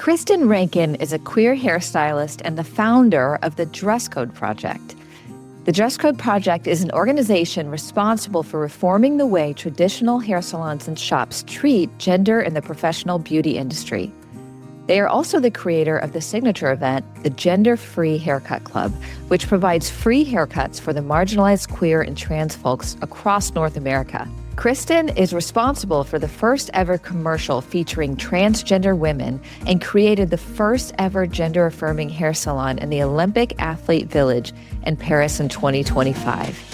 Kristin Rankin is a queer hairstylist and the founder of the Dresscode Project. The Dresscode Project is an organization responsible for reforming the way traditional hair salons and shops treat gender in the professional beauty industry. They are also the creator of the signature event, the Gender-Free Haircut Club, which provides free haircuts for the marginalized queer and trans folks across North America. Kristin is responsible for the first ever commercial featuring transgender women and created the first ever gender-affirming hair salon in the Olympic Athlete Village in Paris in 2025.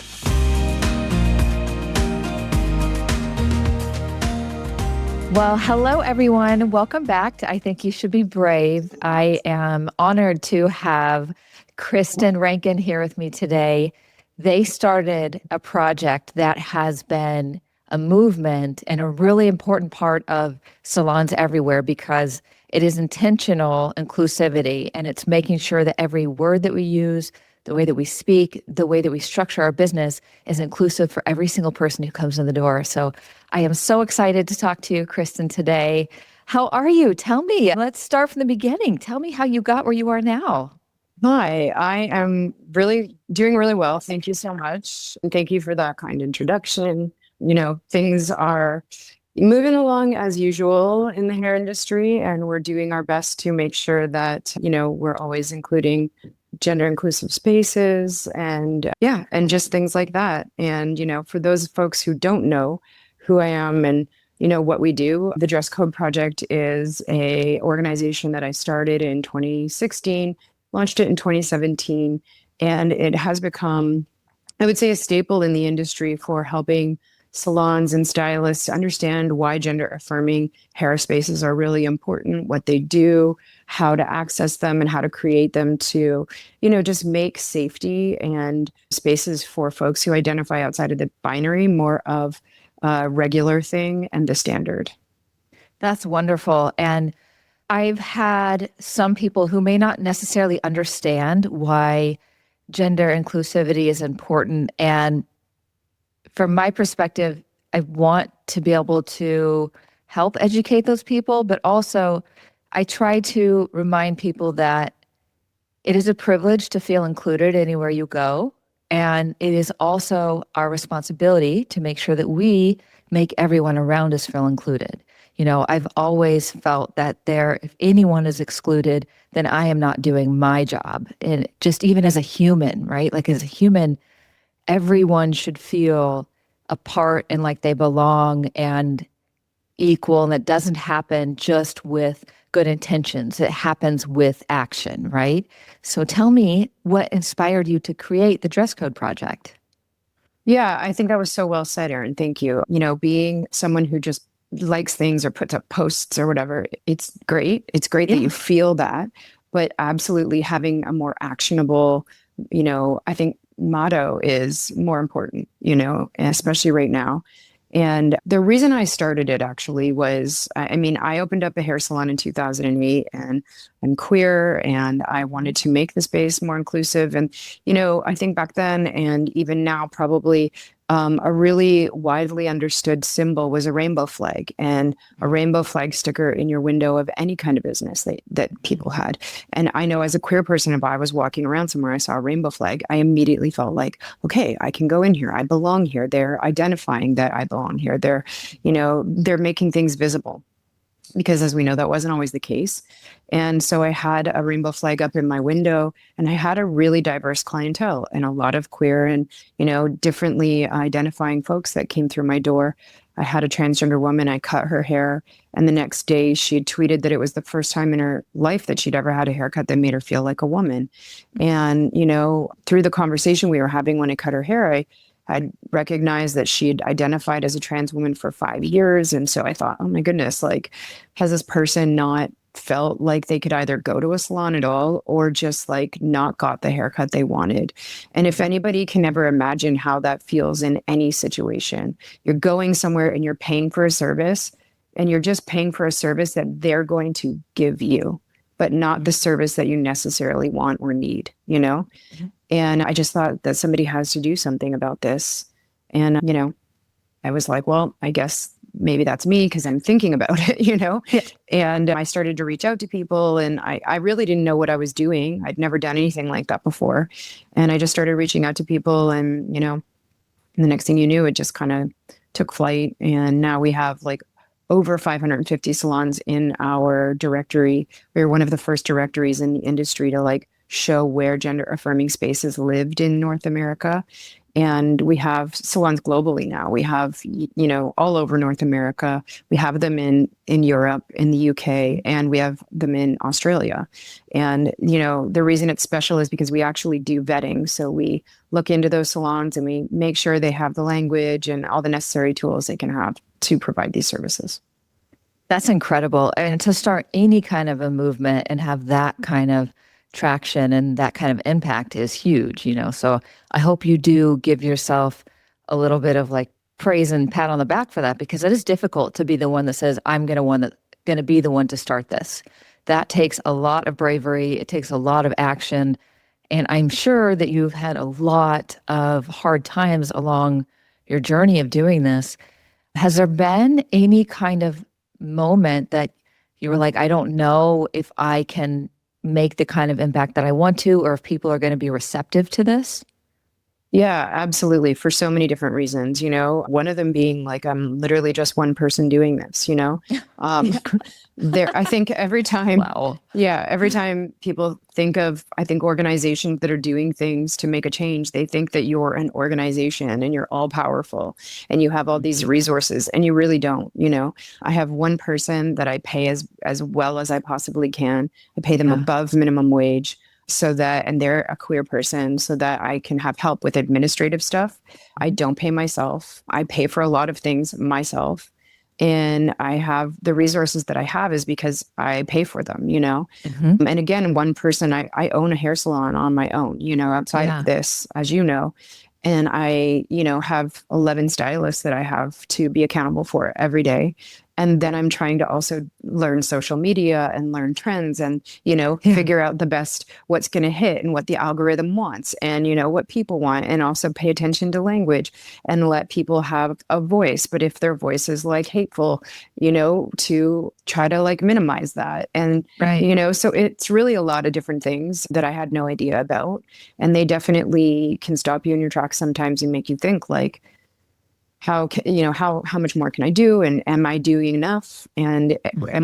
Well, hello, everyone. Welcome back to I Think You Should Be Brave. I am honored to have Kristin Rankin here with me today. They started a project that has been a movement and a really important part of salons everywhere because it is intentional inclusivity, and it's making sure that every word that we use, the way that we speak, the way that we structure our business is inclusive for every single person who comes in the door. So I am so excited to talk to you, Kristin, today. How are you? Tell me. Let's start from the beginning. Tell me how you got where you are now. Hi, I am doing really well. Thank you so much. And thank you for that kind introduction. Things are moving along as usual in the hair industry, and we're doing our best to make sure that, we're always including gender inclusive spaces and just things like that. And, for those folks who don't know who I am and, what we do, the Dresscode Project is a organization that I started in 2016, launched it in 2017, and it has become, I would say, a staple in the industry for helping salons and stylists understand why gender affirming hair spaces are really important, what they do, how to access them, and how to create them to, just make safety and spaces for folks who identify outside of the binary more of a regular thing and the standard. That's wonderful. And I've had some people who may not necessarily understand why gender inclusivity is important. And from my perspective, I want to be able to help educate those people, but also I try to remind people that it is a privilege to feel included anywhere you go. And it is also our responsibility to make sure that we make everyone around us feel included. I've always felt that if anyone is excluded, then I am not doing my job. And just even as a human, right? Like as a human, everyone should feel a part and like they belong and equal. And it doesn't happen just with good intentions. It happens with action, right? So tell me, what inspired you to create the Dresscode Project? Yeah, I think that was so well said, Erin. Thank you. Being someone who just likes things or puts up posts or whatever, it's great. It's great that you feel that, but absolutely having a more actionable, I think motto is more important, especially right now. And the reason I started it actually was, I opened up a hair salon in 2008, and I'm queer and I wanted to make the space more inclusive. And, I think back then and even now, probably a really widely understood symbol was a rainbow flag, and a rainbow flag sticker in your window of any kind of business that people had. And I know as a queer person, if I was walking around somewhere, I saw a rainbow flag, I immediately felt like, okay, I can go in here. I belong here. They're identifying that I belong here. They're making things visible. Because as we know, that wasn't always the case. And so I had a rainbow flag up in my window, and I had a really diverse clientele and a lot of queer and, differently identifying folks that came through my door. I had a transgender woman, I cut her hair, and the next day she had tweeted that it was the first time in her life that she'd ever had a haircut that made her feel like a woman. And, through the conversation we were having when I cut her hair, I recognized that she had identified as a trans woman for 5 years. And so I thought, oh my goodness, like, has this person not felt like they could either go to a salon at all or just like not got the haircut they wanted? And if anybody can ever imagine how that feels in any situation, you're going somewhere and you're paying for a service, and you're just paying for a service that they're going to give you, but not the service that you necessarily want or need, Mm-hmm. And I just thought that somebody has to do something about this. And, I was like, well, I guess maybe that's me because I'm thinking about it, Yeah. And I started to reach out to people, and I really didn't know what I was doing. I'd never done anything like that before. And I just started reaching out to people, and, the next thing you knew, it just kind of took flight. And now we have like over 550 salons in our directory. We were one of the first directories in the industry to like show where gender affirming spaces lived in North America. And we have salons globally now. We have, all over North America. We have them in Europe, in the UK, and we have them in Australia. And, the reason it's special is because we actually do vetting. So we look into those salons and we make sure they have the language and all the necessary tools they can have to provide these services. That's incredible. And to start any kind of a movement and have that kind of traction and that kind of impact is huge, So I hope you do give yourself a little bit of like praise and pat on the back for that, because it is difficult to be the one that says, I'm going to be the one to start this. That takes a lot of bravery. It takes a lot of action. And I'm sure that you've had a lot of hard times along your journey of doing this. Has there been any kind of moment that you were like, I don't know if I can make the kind of impact that I want to, or if people are going to be receptive to this? Yeah, absolutely. For so many different reasons, one of them being like, I'm literally just one person doing this, I think every time, Wow. every time people think of, I think organizations that are doing things to make a change, they think that you're an organization and you're all powerful and you have all these resources, and you really don't, I have one person that I pay as well as I possibly can. I pay them above minimum wage, and they're a queer person, so that I can have help with administrative stuff. I don't pay myself. I pay for a lot of things myself. And I have the resources that I have is because I pay for them, And again, one person, I own a hair salon on my own, outside of this, as you know. And I, have 11 stylists that I have to be accountable for every day. And then I'm trying to also learn social media and learn trends and, figure out the best, what's going to hit and what the algorithm wants and, what people want, and also pay attention to language and let people have a voice. But if their voice is like hateful, to try to like minimize that. And, so it's really a lot of different things that I had no idea about. And they definitely can stop you in your tracks sometimes and make you think like, how much more can I do? And am I doing enough? And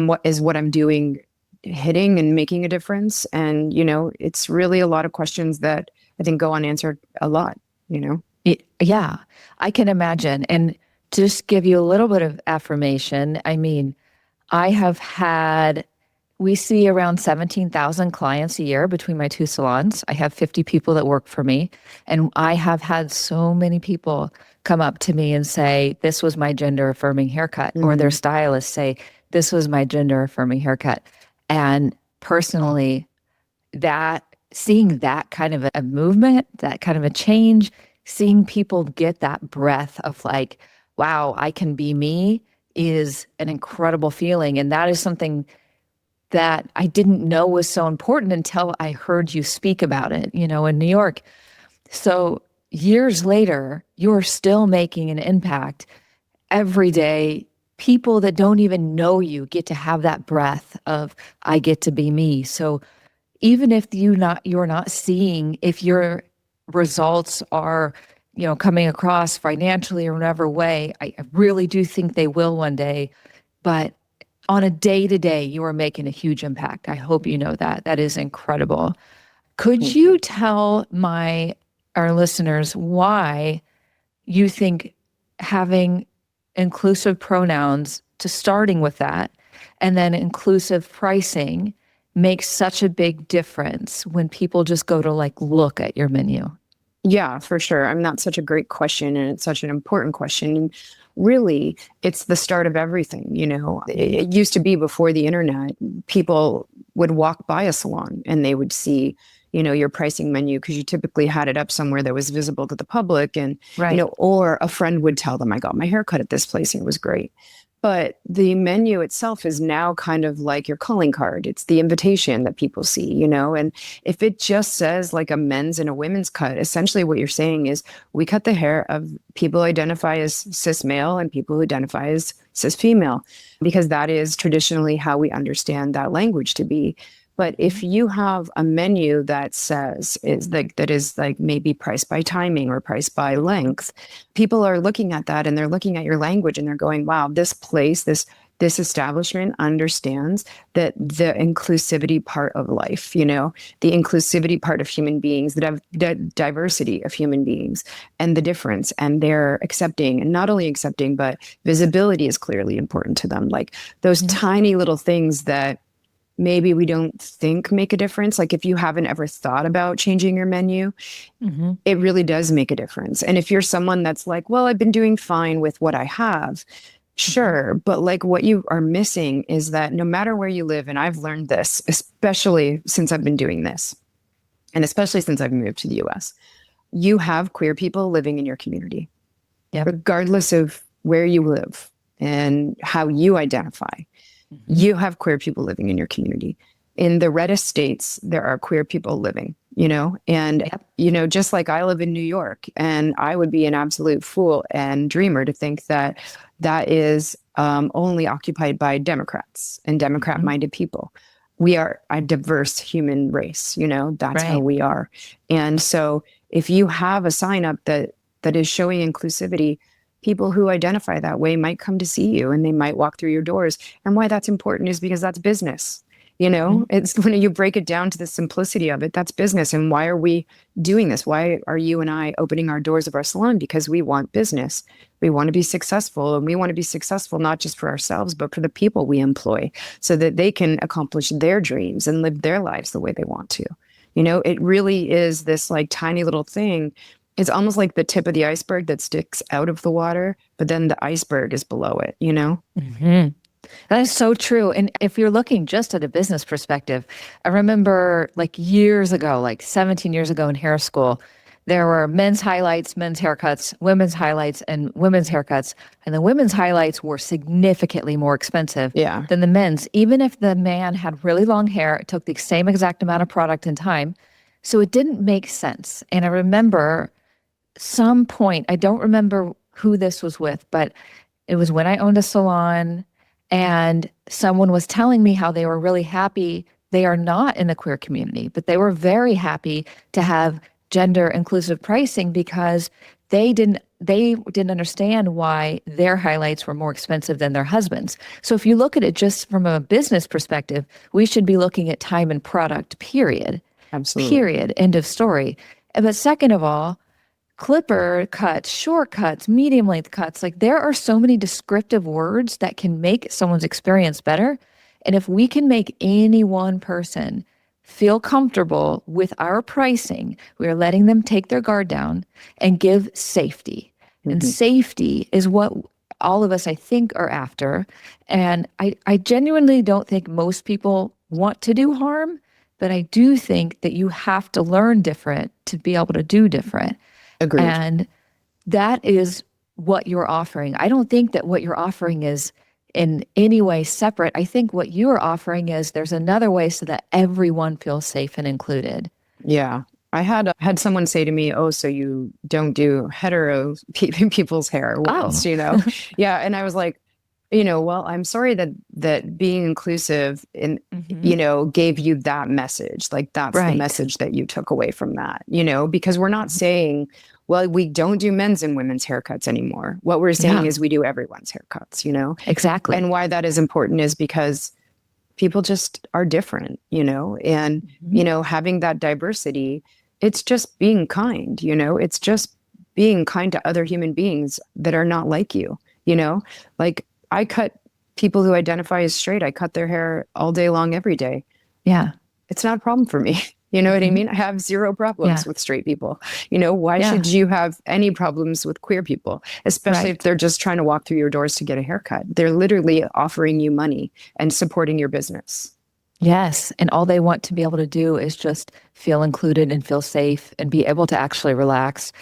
what I'm doing hitting and making a difference? And, it's really a lot of questions that I think go unanswered a lot, Yeah, I can imagine. And to just give you a little bit of affirmation, I mean, we see around 17,000 clients a year between my two salons. I have 50 people that work for me. And I have had so many people come up to me and say, this was my gender affirming haircut, or their stylist say, this was my gender affirming haircut. And personally, seeing that kind of a movement, that kind of a change, seeing people get that breath of like, wow, I can be me, is an incredible feeling. And that is something that I didn't know was so important until I heard you speak about it, in New York. So years later, you're still making an impact every day. People that don't even know you get to have that breath of, I get to be me. So even if you're not seeing if your results are, coming across financially or whatever way, I really do think they will one day. But on a day-to-day, you are making a huge impact. I hope you know that. That is incredible. Could you tell our listeners why you think having inclusive pronouns, to starting with that, and then inclusive pricing makes such a big difference when people just go to like look at your menu? Yeah, for sure. I mean, that's such a great question, and it's such an important question. And really, it's the start of everything. It used to be before the internet, people would walk by a salon and they would see, your pricing menu, because you typically had it up somewhere that was visible to the public. And, or a friend would tell them, I got my hair cut at this place and it was great. But the menu itself is now kind of like your calling card. It's the invitation that people see, and if it just says like a men's and a women's cut, essentially what you're saying is we cut the hair of people who identify as cis male and people who identify as cis female, because that is traditionally how we understand that language to be. But if you have a menu that says that is like maybe priced by timing or priced by length, people are looking at that and they're looking at your language and they're going, wow, this place, this establishment understands that the inclusivity part of life, the inclusivity part of human beings, the diversity of human beings and the difference, and they're accepting, and not only accepting, but visibility is clearly important to them. Like those tiny little things that maybe we don't think make a difference. Like if you haven't ever thought about changing your menu, it really does make a difference. And if you're someone that's like, well, I've been doing fine with what I have, sure. But like what you are missing is that no matter where you live, and I've learned this, especially since I've been doing this, and especially since I've moved to the US, you have queer people living in your community, regardless of where you live and how you identify. You have queer people living in your community. In the reddest states, there are queer people living, and, just like I live in New York, and I would be an absolute fool and dreamer to think that that is only occupied by Democrats and Democrat-minded people. We are a diverse human race, that's how we are. And so if you have a sign up that is showing inclusivity, people who identify that way might come to see you and they might walk through your doors. And why that's important is because that's business. It's when you break it down to the simplicity of it, that's business. And why are we doing this? Why are you and I opening our doors of our salon? Because we want business. We want to be successful, and we want to be successful not just for ourselves, but for the people we employ, so that they can accomplish their dreams and live their lives the way they want to. It really is this like tiny little thing. It's almost like the tip of the iceberg that sticks out of the water, but then the iceberg is below it, That is so true. And if you're looking just at a business perspective, I remember like years ago, like 17 years ago in hair school, there were men's highlights, men's haircuts, women's highlights, and women's haircuts. And the women's highlights were significantly more expensive than the men's. Even if the man had really long hair, it took the same exact amount of product and time. So it didn't make sense. And I remember some point, I don't remember who this was with, but it was when I owned a salon and someone was telling me how they were really happy. They are not in the queer community, but they were very happy to have gender inclusive pricing because they didn't understand why their highlights were more expensive than their husbands. So if you look at it just from a business perspective, we should be looking at time and product, period. Absolutely. Period. End of story. But second of all, clipper cuts, short cuts, medium length cuts, like there are so many descriptive words that can make someone's experience better. And if we can make any one person feel comfortable with our pricing, we are letting them take their guard down and give safety. And safety is what all of us, I think, are after. And I genuinely don't think most people want to do harm, but I do think that you have to learn different to be able to do different. Agreed. And that is what you're offering. I don't think that what you're offering is in any way separate. I think what you are offering is there's another way so that everyone feels safe and included. Yeah. I had someone say to me, oh, so you don't do hetero people's hair once, Yeah. And I was like, well, I'm sorry that being inclusive in, gave you that message. Like that's the message that you took away from that, because we're not saying, well, we don't do men's and women's haircuts anymore. What we're saying is we do everyone's haircuts, Exactly. And why that is important is because people just are different, and, having that diversity, it's just being kind, it's just being kind to other human beings that are not like you, like I cut people who identify as straight. I cut their hair all day long, every day. Yeah. It's not a problem for me. You know what I mean? I have zero problems with straight people. Why should you have any problems with queer people, especially if they're just trying to walk through your doors to get a haircut? They're literally offering you money and supporting your business. Yes. And all they want to be able to do is just feel included and feel safe and be able to actually relax.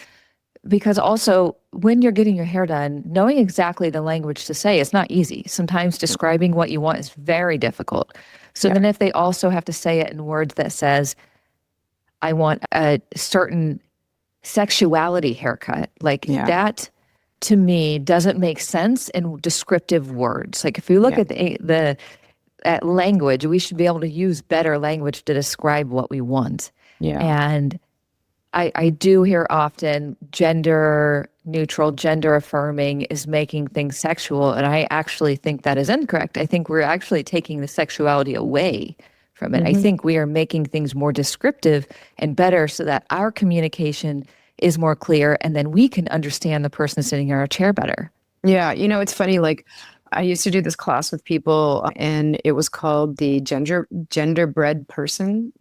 because also when you're getting your hair done, knowing exactly the language to say is not easy. Sometimes describing what you want is very difficult. So Yeah. then if they also have to say it in words that says, I want a certain sexuality haircut, like Yeah. that to me doesn't make sense in descriptive words. Like if you look Yeah. at at language, we should be able to use better language to describe what we want. Yeah. And I do hear often gender neutral, gender affirming is making things sexual. And I actually think that is incorrect. I think we're actually taking the sexuality away from it. I think we are making things more descriptive and better so that our communication is more clear and then we can understand the person sitting in our chair better. Yeah, it's funny. Like, I used to do this class with people, and it was called the genderbread person.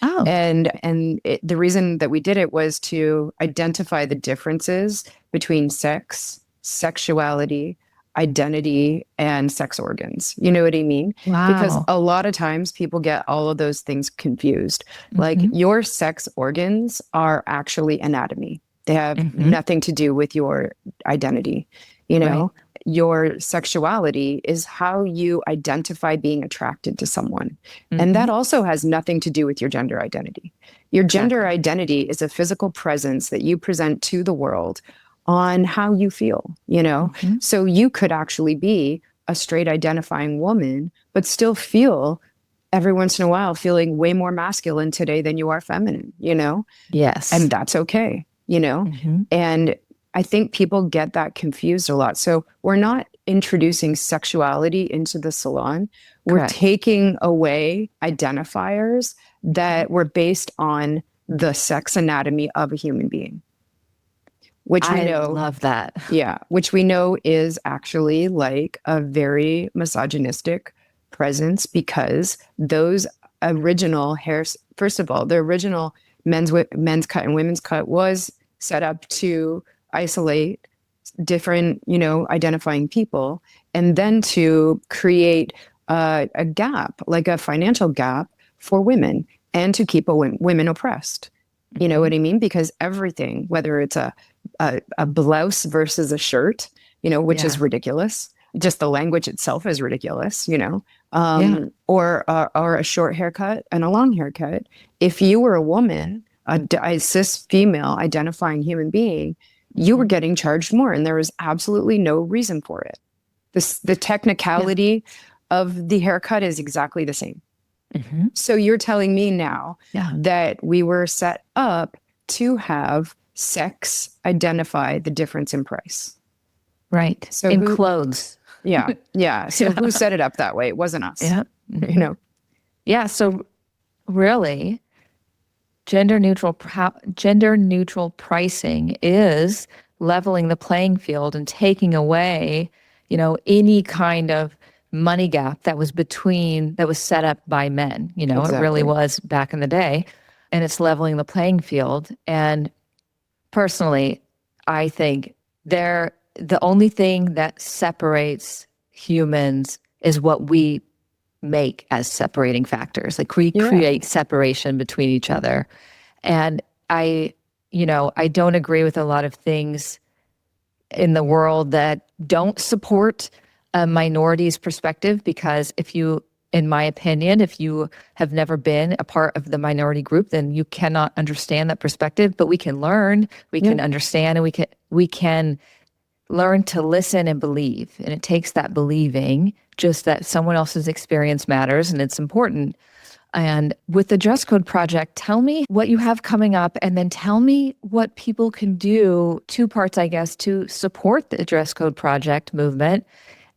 Oh, The reason that we did it was to identify the differences between sex, sexuality, identity, and sex organs. You know what I mean? Because wow. a lot of times people get all of those things confused. Like, your sex organs are actually anatomy. They have nothing to do with your identity. Right. Your sexuality is how you identify being attracted to someone. And that also has nothing to do with your gender identity. Your gender identity is a physical presence that you present to the world on how you feel. So you could actually be a straight identifying woman, but still feel every once in a while feeling way more masculine today than you are feminine, Yes. and that's okay. And I think people get that confused a lot. So we're not introducing sexuality into the salon. We're Correct. taking away identifiers that were based on the sex anatomy of a human being, which we know. I love that. Yeah, which we know is actually like a very misogynistic presence, because those original hairs, first of all, the original men's cut and women's cut was set up to isolate different, identifying people, and then to create a gap, like a financial gap for women, and to keep women oppressed. You know what I mean? Because everything, whether it's a blouse versus a shirt, which is ridiculous. Just the language itself is ridiculous, or a short haircut and a long haircut. If you were a woman, a cis female identifying human being, you were getting charged more, and there was absolutely no reason for it. The technicality of the haircut is exactly the same. So you're telling me now that we were set up to have sex identify the difference in price. Right. So in clothes. Yeah. So who set it up that way? It wasn't us. Yeah. Yeah. So really, gender neutral pricing is leveling the playing field and taking away, any kind of money gap that was set up by men. It really was back in the day, and it's leveling the playing field. And personally, I think the only thing that separates humans is what we make as separating factors. Like we create separation between each other. And I don't agree with a lot of things in the world that don't support a minority's perspective, because in my opinion, if you have never been a part of the minority group, then you cannot understand that perspective. But we can learn, we can understand, and we can learn to listen and believe. And it takes that believing, just that someone else's experience matters and it's important. And with the Dresscode Project, tell me what you have coming up, and then tell me what people can do, 2 parts, I guess, to support the Dresscode Project movement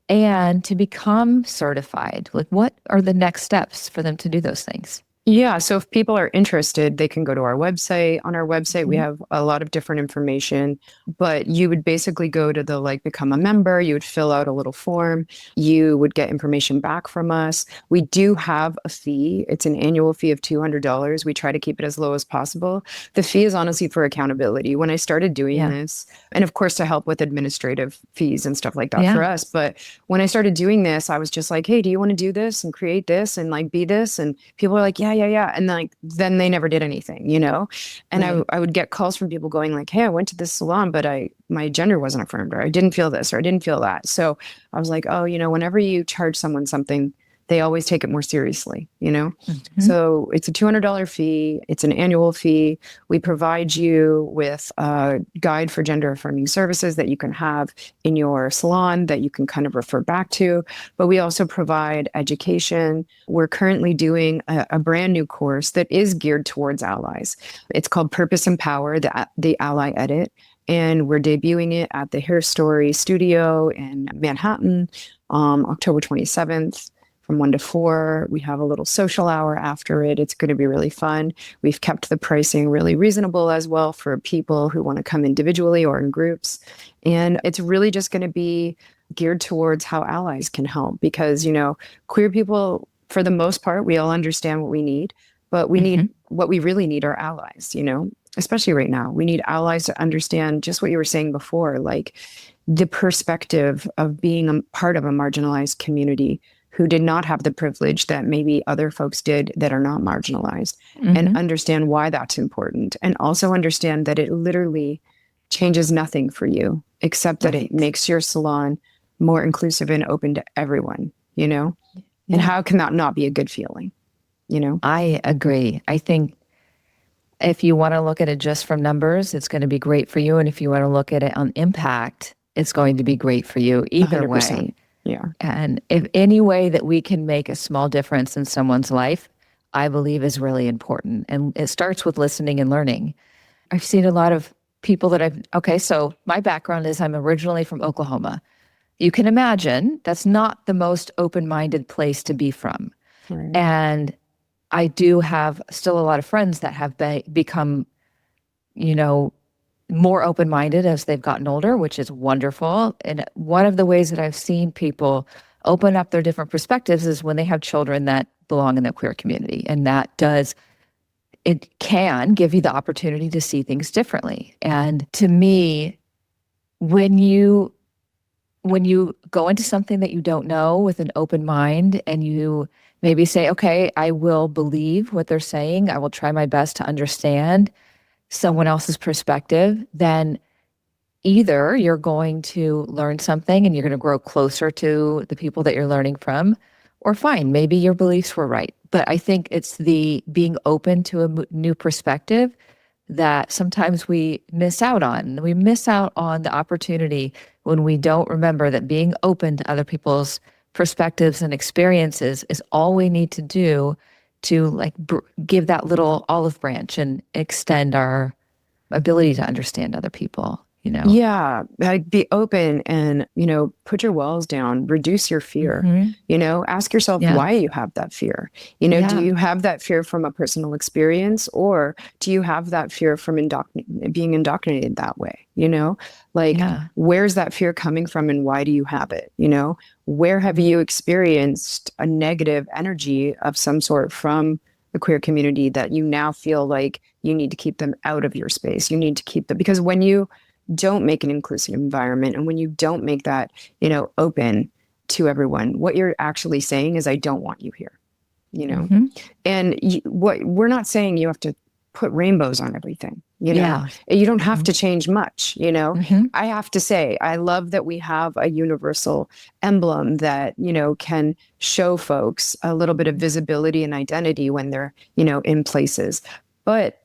and to become certified. Like, what are the next steps for them to do those things? Yeah. So if people are interested, they can go to our website. On our website, we have a lot of different information, but you would basically go to the become a member. You would fill out a little form. You would get information back from us. We do have a fee. It's an annual fee of $200. We try to keep it as low as possible. The fee is honestly for accountability. When I started doing this, and of course to help with administrative fees and stuff like that for us. But when I started doing this, I was just like, hey, do you want to do this and create this and be this? And people are like, yeah, yeah. And then they never did anything, And Right. I would get calls from people going like, hey, I went to this salon, but my gender wasn't affirmed, or I didn't feel this, or I didn't feel that. So I was like, oh, whenever you charge someone something, they always take it more seriously. Mhm. So it's a $200 fee. It's an annual fee. We provide you with a guide for gender affirming services that you can have in your salon that you can kind of refer back to. But we also provide education. We're currently doing a brand new course that is geared towards allies. It's called Purpose and Power, the Ally Edit. And we're debuting it at the Hair Story Studio in Manhattan, October 27th. From 1 to 4. We have a little social hour after it. It's going to be really fun. We've kept the pricing really reasonable as well for people who want to come individually or in groups. And it's really just going to be geared towards how allies can help because, queer people, for the most part, we all understand what we need, but we need what we really need are allies, especially right now. We need allies to understand just what you were saying before, like the perspective of being a part of a marginalized community who did not have the privilege that maybe other folks did that are not marginalized, and understand why that's important. And also understand that it literally changes nothing for you, except that it makes your salon more inclusive and open to everyone, And how can that not be a good feeling, I agree. I think if you want to look at it just from numbers, it's going to be great for you. And if you want to look at it on impact, it's going to be great for you either 100%. way. Yeah. And if any way that we can make a small difference in someone's life, I believe is really important. And it starts with listening and learning. I've seen a lot of people so my background is I'm originally from Oklahoma. You can imagine that's not the most open-minded place to be from. Right. And I do have still a lot of friends that have become, more open-minded as they've gotten older, which is wonderful. And one of the ways that I've seen people open up their different perspectives is when they have children that belong in the queer community. And it can give you the opportunity to see things differently. And to me, when you go into something that you don't know with an open mind and you maybe say, okay, I will believe what they're saying, I will try my best to understand someone else's perspective, then either you're going to learn something and you're going to grow closer to the people that you're learning from, or fine, maybe your beliefs were right. But I think it's the being open to a new perspective that sometimes we miss out on. We miss out on the opportunity when we don't remember that being open to other people's perspectives and experiences is all we need to do to give that little olive branch and extend our ability to understand other people. Yeah, like be open and, put your walls down, reduce your fear, ask yourself why you have that fear. Do you have that fear from a personal experience, or do you have that fear from being indoctrinated that way? Where's that fear coming from and why do you have it? Where have you experienced a negative energy of some sort from the queer community that you now feel like you need to keep them out of your space? You need to keep them, because when you don't make an inclusive environment and when you don't make that, open to everyone, what you're actually saying is, I don't want you here, And what we're not saying you have to put rainbows on everything, you don't have to change much, I have to say, I love that we have a universal emblem that, can show folks a little bit of visibility and identity when they're, in places. But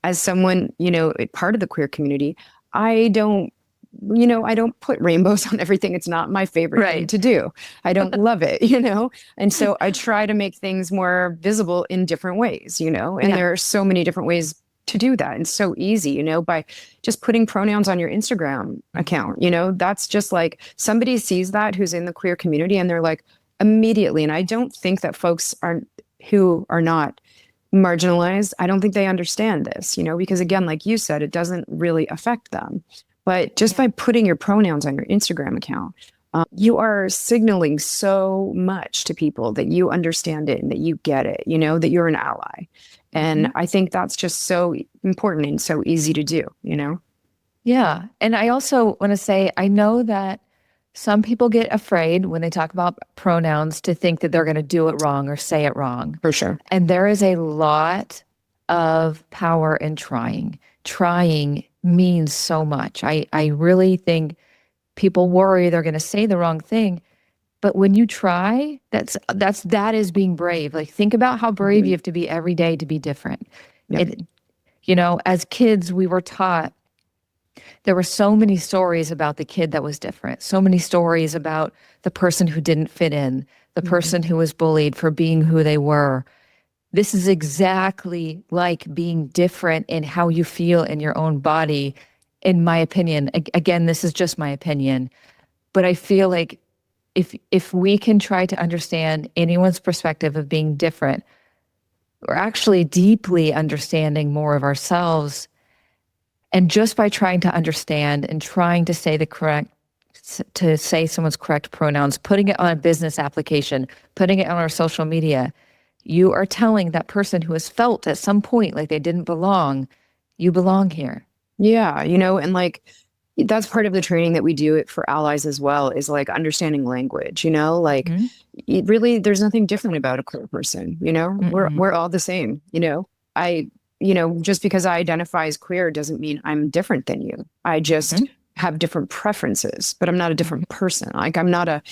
as someone, part of the queer community, I don't put rainbows on everything. It's not my favorite thing to do. I don't love it, And so I try to make things more visible in different ways, and there are so many different ways to do that. And so easy, by just putting pronouns on your Instagram account, that's just like somebody sees that who's in the queer community and they're like immediately. And I don't think that folks who are not marginalized, I don't think they understand this, because again, like you said, it doesn't really affect them. But just by putting your pronouns on your Instagram account, you are signaling so much to people that you understand it and that you get it, that you're an ally. And I think that's just so important and so easy to do, Yeah. And I also want to say, I know that some people get afraid when they talk about pronouns to think that they're going to do it wrong or say it wrong. For sure. And there is a lot of power in trying. Trying means so much. I really think people worry they're going to say the wrong thing. But when you try, that is being brave. Like, think about how brave you have to be every day to be different. Yep. As kids, we were taught, there were so many stories about the kid that was different, so many stories about the person who didn't fit in, the person who was bullied for being who they were. This is exactly like being different in how you feel in your own body, in my opinion. Again, this is just my opinion, but I feel like if we can try to understand anyone's perspective of being different, we're actually deeply understanding more of ourselves. And just by trying to understand and trying to say someone's correct pronouns, putting it on a business application, putting it on our social media, you are telling that person who has felt at some point like they didn't belong, you belong here. Yeah, and like that's part of the training that we do it for allies as well, is like understanding language, like it really, there's nothing different about a queer person, we're all the same, just because I identify as queer doesn't mean I'm different than you. I just have different preferences, but I'm not a different person. Like, I'm not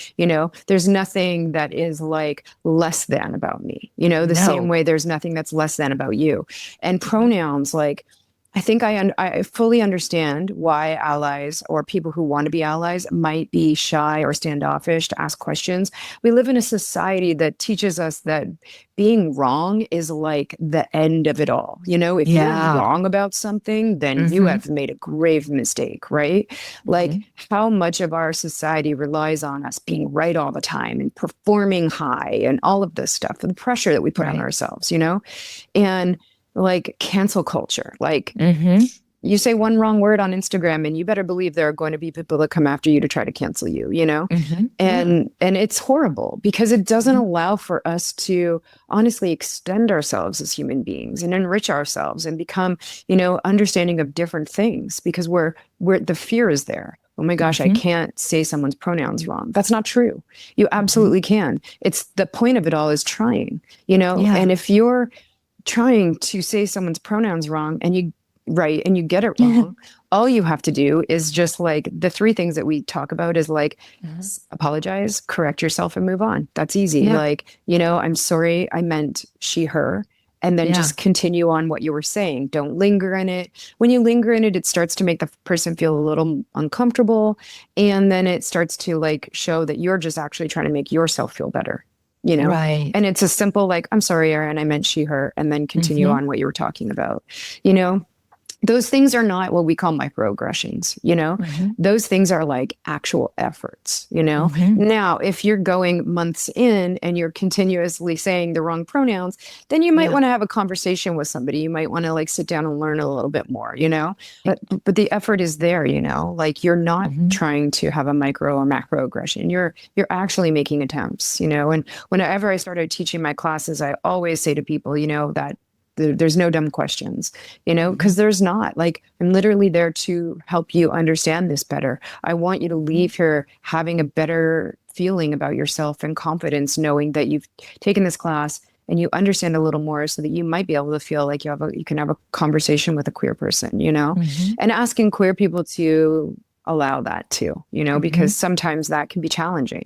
there's nothing that is like less than about me, the same way there's nothing that's less than about you. And pronouns, like, I think I fully understand why allies or people who want to be allies might be shy or standoffish to ask questions. We live in a society that teaches us that being wrong is like the end of it all. If you're wrong about something, then you have made a grave mistake, right? Like, how much of our society relies on us being right all the time and performing high and all of this stuff, and the pressure that we put on ourselves, and like cancel culture. Like, you say one wrong word on Instagram and you better believe there are going to be people that come after you to try to cancel you, and it's horrible because it doesn't allow for us to honestly extend ourselves as human beings and enrich ourselves and become, understanding of different things, because we're the fear is there. Oh my gosh, I can't say someone's pronouns wrong. That's not true. You absolutely can. It's the point of it all is trying, and if you're trying to say someone's pronouns wrong and you get it wrong, all you have to do is just like the three things that we talk about is like apologize, correct yourself, and move on. That's easy. Like, I'm sorry, I meant she, her, and then just continue on what you were saying. Don't linger in it. When you linger in it, it starts to make the person feel a little uncomfortable, and then it starts to like show that you're just actually trying to make yourself feel better. Right. And it's a simple, like, I'm sorry, Erin, I meant she, her, and then continue on what you were talking about, Those things are not what we call microaggressions, Those things are like actual efforts, Now, if you're going months in and you're continuously saying the wrong pronouns, then you might want to have a conversation with somebody. You might want to like sit down and learn a little bit more, but the effort is there, like you're not trying to have a micro or macro aggression. You're actually making attempts, and whenever I started teaching my classes, I always say to people, that there's no dumb questions, because there's not. Like, I'm literally there to help you understand this better. I want you to leave here having a better feeling about yourself and confidence, knowing that you've taken this class and you understand a little more, so that you might be able to feel like you can have a conversation with a queer person, and asking queer people to allow that too, because sometimes that can be challenging,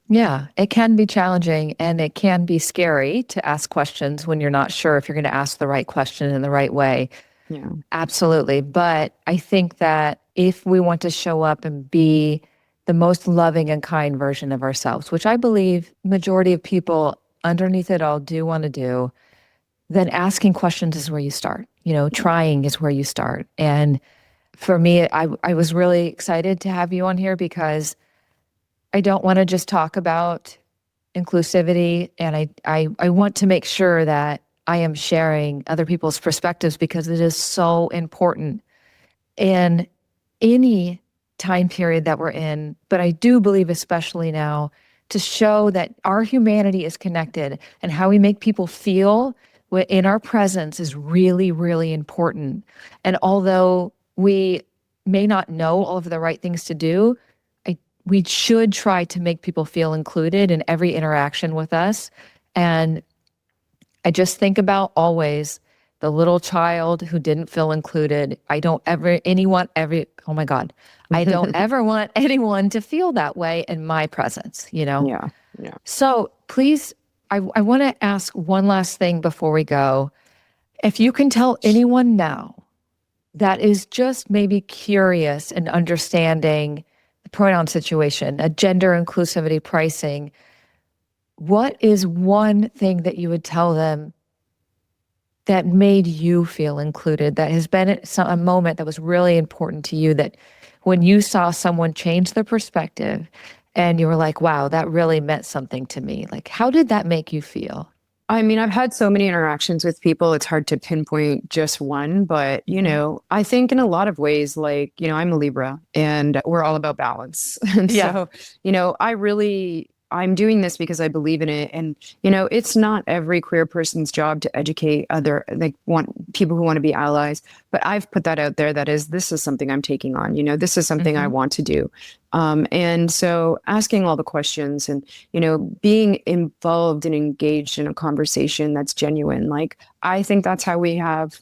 Yeah, it can be challenging, and it can be scary to ask questions when you're not sure if you're going to ask the right question in the right way. Yeah, absolutely. But I think that if we want to show up and be the most loving and kind version of ourselves, which I believe majority of people underneath it all do want to do, then asking questions is where you start. Trying is where you start. And for me, I was really excited to have you on here, because I don't want to just talk about inclusivity, and I want to make sure that I am sharing other people's perspectives, because it is so important in any time period that we're in. But I do believe, especially now, to show that our humanity is connected, and how we make people feel in our presence is really, really important. And although we may not know all of the right things to do, we should try to make people feel included in every interaction with us. And I just think about always the little child who didn't feel included. I don't ever, oh my God, I don't ever want anyone to feel that way in my presence, you know? Yeah. Yeah. So please, I want to ask one last thing before we go. If you can tell anyone now that is just maybe curious and understanding the pronoun situation, a gender inclusivity pricing, what is one thing that you would tell them that made you feel included, that has been a moment that was really important to you, that when you saw someone change their perspective and you were like, wow, that really meant something to me? Like, how did that make you feel? I mean, I've had so many interactions with people, it's hard to pinpoint just one, but, I think in a lot of ways, like, I'm a Libra and we're all about balance. And Yeah. so, I'm doing this because I believe in it. And, it's not every queer person's job to educate people who want to be allies, but I've put that out there. This is something I'm taking on, this is something I want to do. And so asking all the questions and, being involved and engaged in a conversation that's genuine, like, I think that's how we have,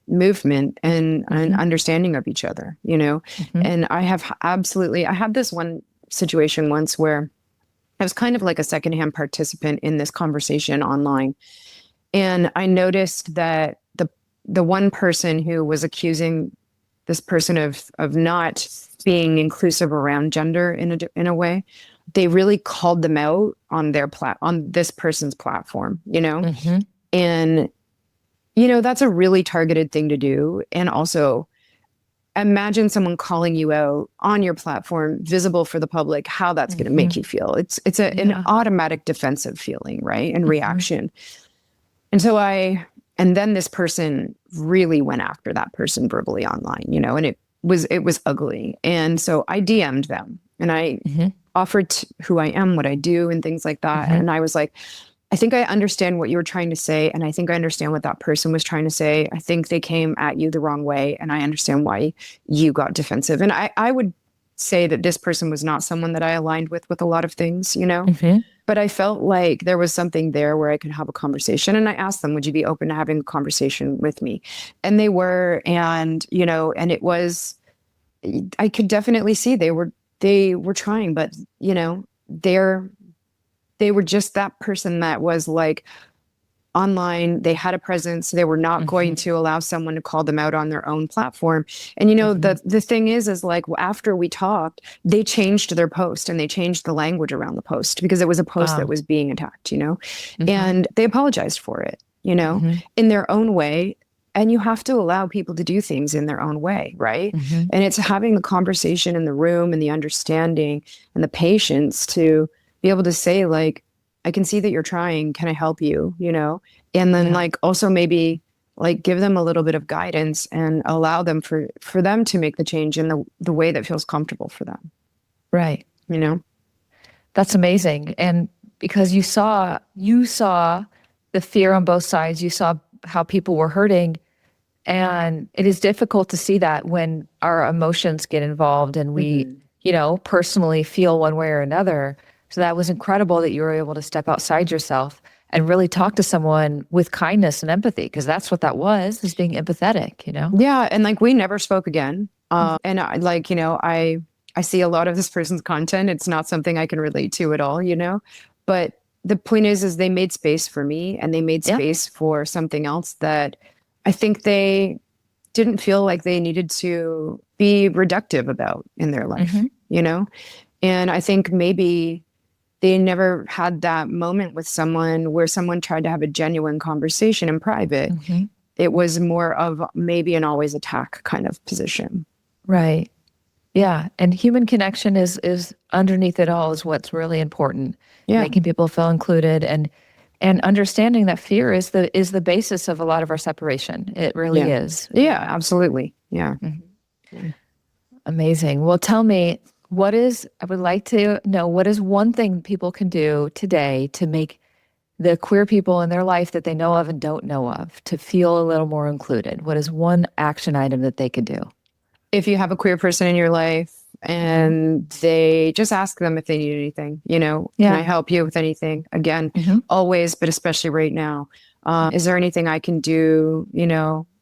movement and understanding of each other, and I had this one situation once where I was kind of like a secondhand participant in this conversation online. And I noticed that the one person who was accusing this person of not being inclusive around gender in a way, they really called them out on on this person's platform, and that's a really targeted thing to do. And also, imagine someone calling you out on your platform, visible for the public, how that's going to make you feel. It's an automatic defensive feeling, right? And reaction. And then this person really went after that person verbally online, and it was ugly. And so I DM'd them and I offered who I am, what I do, and things like that. And I was like, I think I understand what you were trying to say. And I think I understand what that person was trying to say. I think they came at you the wrong way. And I understand why you got defensive. And I would say that this person was not someone that I aligned with a lot of things, but I felt like there was something there where I could have a conversation. And I asked them, would you be open to having a conversation with me? And they were, and, and it was, I could definitely see they were trying, but, they were just that person that was like online. They had a presence. They were not going to allow someone to call them out on their own platform. And, the thing is like, after we talked, they changed their post and they changed the language around the post because it was a post that was being attacked, and they apologized for it, in their own way. And you have to allow people to do things in their own way, right? And it's having the conversation in the room and the understanding and the patience to be able to say, like, I can see that you're trying. Can I help you? And then like also maybe like give them a little bit of guidance and allow them for them to make the change in the way that feels comfortable for them. Right. That's amazing. And because you saw the fear on both sides, you saw how people were hurting. And it is difficult to see that when our emotions get involved and we, personally feel one way or another. So that was incredible that you were able to step outside yourself and really talk to someone with kindness and empathy, because that's what that was being empathetic, Yeah. And like, we never spoke again. And I see a lot of this person's content. It's not something I can relate to at all, but the point is they made space for me and they made space for something else that I think they didn't feel like they needed to be reductive about in their life, And I think maybe they never had that moment with someone where someone tried to have a genuine conversation in private. It was more of maybe an always attack kind of position. Right. Yeah. And human connection is underneath it all is what's really important. Yeah. Making people feel included and understanding that fear is the basis of a lot of our separation. It really is. Yeah, absolutely. Yeah. Amazing. Well, tell me, I would like to know, what is one thing people can do today to make the queer people in their life that they know of and don't know of to feel a little more included? What is one action item that they could do? If you have a queer person in your life, and they just ask them if they need anything. Can I help you with anything? Again, always, but especially right now. Is there anything I can do,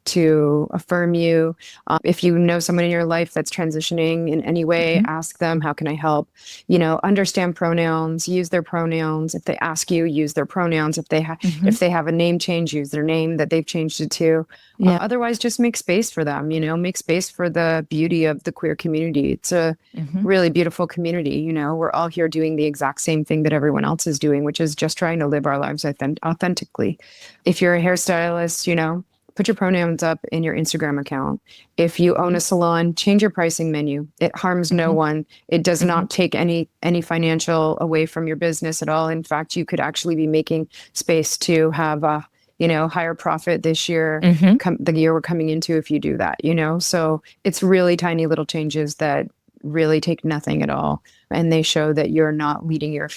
to affirm you? If you know someone in your life that's transitioning in any way, ask them, how can I help? Understand pronouns, use their pronouns. If they ask you, use their pronouns. If they have a name change, use their name that they've changed it to. Otherwise, just make space for them, make space for the beauty of the queer community. It's a really beautiful community. We're all here doing the exact same thing that everyone else is doing, which is just trying to live our lives authentically. If you're a hairstylist, put your pronouns up in your Instagram account. If you own a salon, change your pricing menu. It harms no one. It does not take any financial away from your business at all. In fact, you could actually be making space to have a higher profit this year, the year we're coming into, if you do that, So it's really tiny little changes that really take nothing at all. And they show that you're not leading your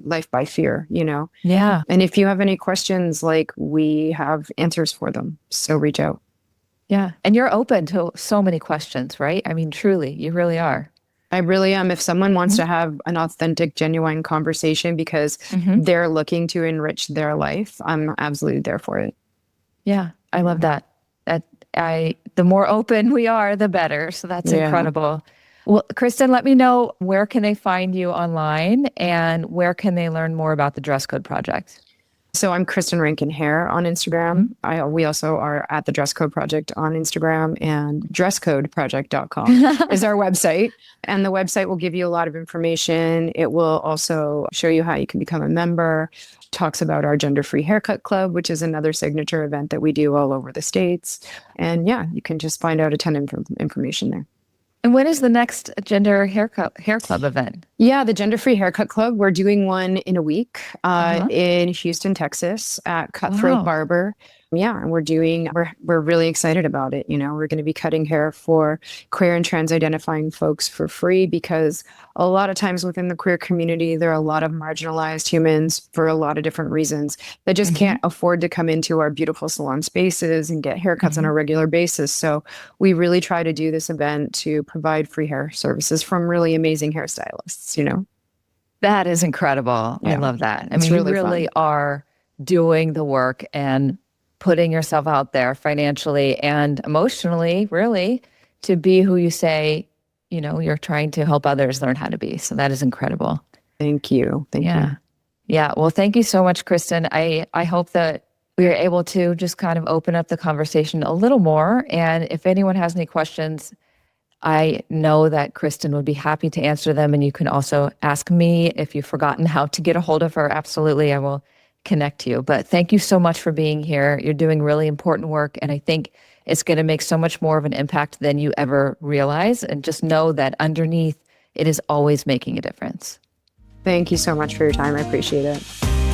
life by fear, Yeah. And if you have any questions, we have answers for them. So reach out. Yeah. And you're open to so many questions, right? I mean, truly, you really are. I really am. If someone wants to have an authentic, genuine conversation because they're looking to enrich their life, I'm absolutely there for it. Yeah. I love that. The more open we are, the better. So that's incredible. Well, Kristin, let me know, where can they find you online and where can they learn more about the Dresscode Project? So I'm Kristin Rankin Hair on Instagram. We also are at the Dresscode Project on Instagram, and dresscodeproject.com is our website. And the website will give you a lot of information. It will also show you how you can become a member. Talks about our gender-free haircut club, which is another signature event that we do all over the States. And you can just find out a ton of information there. And when is the next Gender Hair Club event? Yeah, the Gender-Free Haircut Club. We're doing one in a week in Houston, Texas at Cutthroat Barber. Yeah, and we're really excited about it. We're going to be cutting hair for queer and trans identifying folks for free, because a lot of times within the queer community, there are a lot of marginalized humans for a lot of different reasons that just can't afford to come into our beautiful salon spaces and get haircuts on a regular basis. So we really try to do this event to provide free hair services from really amazing hairstylists, That is incredible. Yeah. I love that. I mean, you really are doing the work and putting yourself out there financially and emotionally, really, to be who you say, you're trying to help others learn how to be. So that is incredible. Thank you. Thank you. Yeah. Well, thank you so much, Kristin. I hope that we are able to just kind of open up the conversation a little more. And if anyone has any questions, I know that Kristin would be happy to answer them. And you can also ask me if you've forgotten how to get a hold of her. Absolutely. I will connect you. But thank you so much for being here. You're doing really important work. And I think it's going to make so much more of an impact than you ever realize. And just know that underneath, it is always making a difference. Thank you so much for your time. I appreciate it.